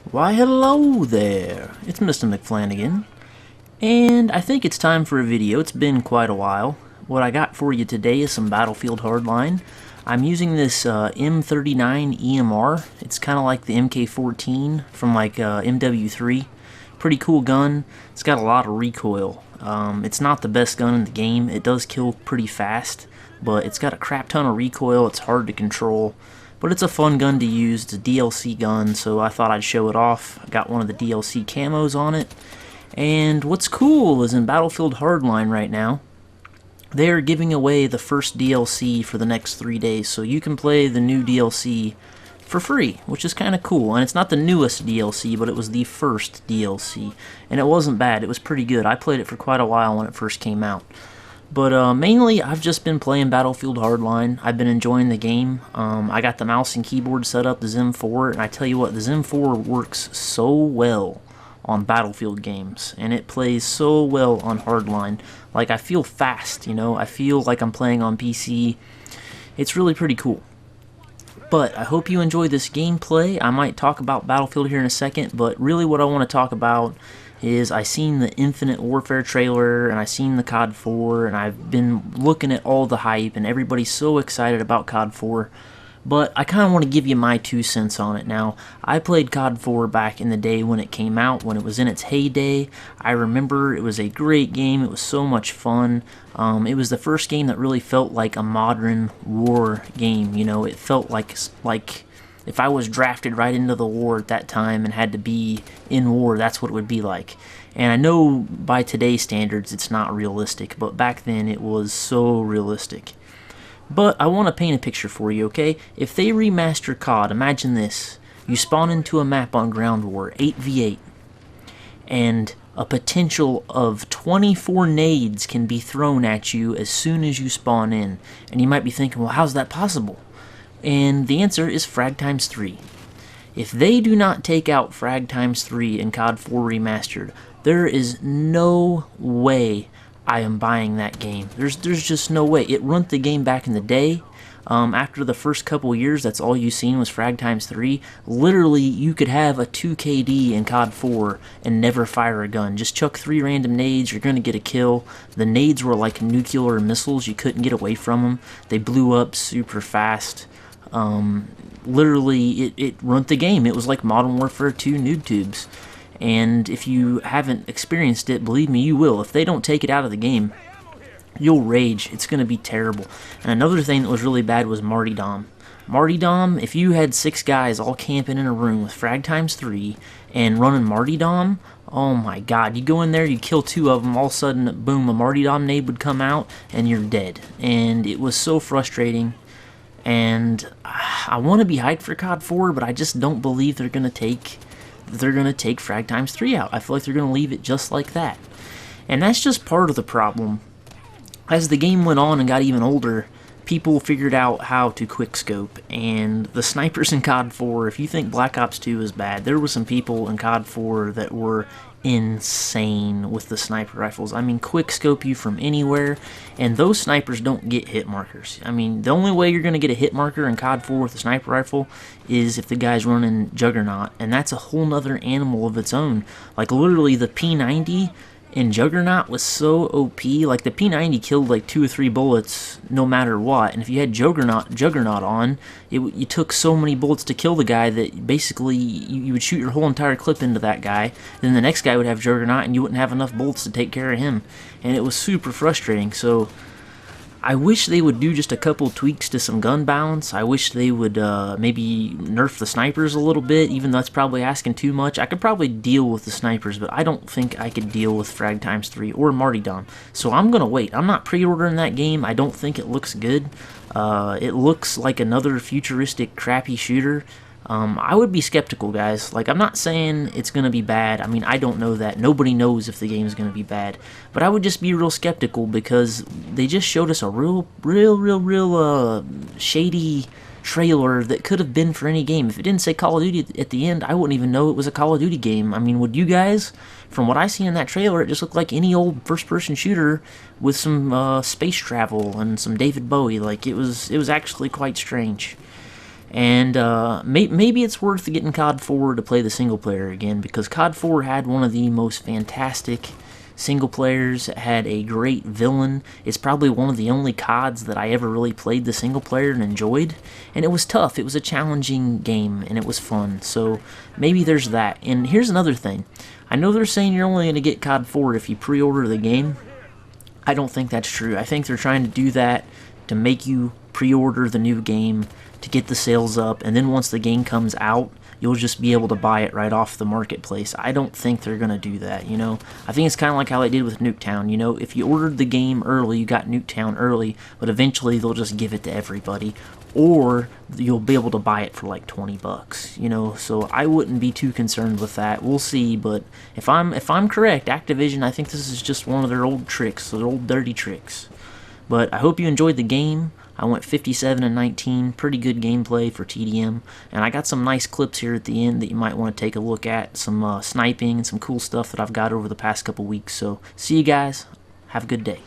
Why hello there, it's Mr. McFlanagan, and I think it's time for a video. It's been quite a while. What I got for you today is some Battlefield Hardline. I'm using this M39 EMR. It's kind of like the MK14 from like MW3. Pretty cool gun. It's got a lot of recoil. It's not the best gun in the game. It does kill pretty fast, but it's got a crap ton of recoil. It's hard to control. But it's a fun gun to use. It's a DLC gun, so I thought I'd show it off. I got one of the DLC camos on it. And what's cool is in Battlefield Hardline right now, they're giving away the first DLC for the next 3 days. So you can play the new DLC for free, which is kind of cool. And it's not the newest DLC, but it was the first DLC. And it wasn't bad. It was pretty good. I played it for quite a while when it first came out. But mainly, I've just been playing Battlefield Hardline. I've been enjoying the game. I got the mouse and keyboard set up, the Zim 4, and I tell you what, the Zim 4 works so well on Battlefield games, and it plays so well on Hardline. Like, I feel fast, you know? I feel like I'm playing on PC. It's really pretty cool. But I hope you enjoy this gameplay. I might talk about Battlefield here in a second, but really what I want to talk about is I seen the Infinite Warfare trailer, and I seen the COD 4, and I've been looking at all the hype, and everybody's so excited about COD 4, but I kind of want to give you my 2 cents on it. Now, I played COD 4 back in the day when it came out, when it was in its heyday. I remember it was a great game. It was so much fun. It was the first game that really felt like a modern war game, you know. It felt like if I was drafted right into the war at that time and had to be in war, that's what it would be like. And I know by today's standards it's not realistic, but back then it was so realistic. But I want to paint a picture for you, okay? If they remaster COD, imagine this. You spawn into a map on Ground War, 8v8, and a potential of 24 nades can be thrown at you as soon as you spawn in. And you might be thinking, well, how's that possible? And the answer is frag times 3. If they do not take out frag times 3 in COD 4 Remastered, there is no way I am buying that game. There's just no way. It ruined the game back in the day. After the first couple years, that's all you seen was frag times 3. Literally, you could have a 2 KD in COD 4 and never fire a gun. Just chuck 3 random nades, you're going to get a kill. The nades were like nuclear missiles. You couldn't get away from them. They blew up super fast. Literally, it ruined the game. It was like Modern Warfare 2 noob tubes. And if you haven't experienced it, believe me, you will. If they don't take it out of the game, you'll rage. It's going to be terrible. And another thing that was really bad was Martyrdom. Martyrdom, if you had 6 guys all camping in a room with frag times 3 and running Martyrdom, oh my god, you go in there, you kill 2 of them, all of a sudden, boom, a Martyrdom nade would come out, and you're dead. And it was so frustrating. And I want to be hyped for COD 4, but I just don't believe they're gonna take frag times 3 out. I feel like they're gonna leave it just like that, and that's just part of the problem. As the game went on and got even older, people figured out how to quickscope, and the snipers in COD 4. If you think Black Ops 2 is bad, there were some people in COD 4 that were insane with the sniper rifles. I mean, quickscope you from anywhere, and those snipers don't get hit markers. I mean, the only way you're going to get a hit marker in COD 4 with a sniper rifle is if the guy's running Juggernaut, and that's a whole nother animal of its own. Like, literally, the P90 in Juggernaut was so OP. Like, the P90 killed like 2 or 3 bullets no matter what, and if you had Juggernaut on, you took so many bullets to kill the guy that basically you would shoot your whole entire clip into that guy, then the next guy would have Juggernaut and you wouldn't have enough bullets to take care of him, and it was super frustrating. So I wish they would do just a couple tweaks to some gun balance. I wish they would maybe nerf the snipers a little bit, even though that's probably asking too much. I could probably deal with the snipers, but I don't think I could deal with frag times 3 or Martyrdom. So I'm going to wait. I'm not pre-ordering that game. I don't think it looks good. It looks like another futuristic crappy shooter. I would be skeptical, guys. Like, I'm not saying it's going to be bad. I mean, I don't know that. Nobody knows if the game is going to be bad. But I would just be real skeptical because they just showed us a real shady trailer that could have been for any game. If it didn't say Call of Duty at the end, I wouldn't even know it was a Call of Duty game. I mean, would you guys? From what I seen in that trailer, it just looked like any old first-person shooter with some space travel and some David Bowie. Like, it was actually quite strange. And maybe it's worth getting COD 4 to play the single player again, because COD 4 had one of the most fantastic single players. It had a great villain. It's probably one of the only CODs that I ever really played the single player and enjoyed. And it was tough. It was a challenging game, and it was fun. So maybe there's that. And here's another thing. I know they're saying you're only going to get COD 4 if you pre-order the game. I don't think that's true. I think they're trying to do that to make you pre-order the new game to get the sales up, and then once the game comes out, you'll just be able to buy it right off the marketplace. I don't think they're going to do that, you know. I think it's kind of like how they did with Nuketown, you know. If you ordered the game early, you got Nuketown early, but eventually they'll just give it to everybody, or you'll be able to buy it for like 20 bucks, you know. So I wouldn't be too concerned with that. We'll see, but if I'm correct, Activision, I think this is just one of their old tricks, their old dirty tricks. But I hope you enjoyed the game. I went 57 and 19, pretty good gameplay for TDM, and I got some nice clips here at the end that you might want to take a look at, some sniping and some cool stuff that I've got over the past couple weeks. So see you guys, have a good day.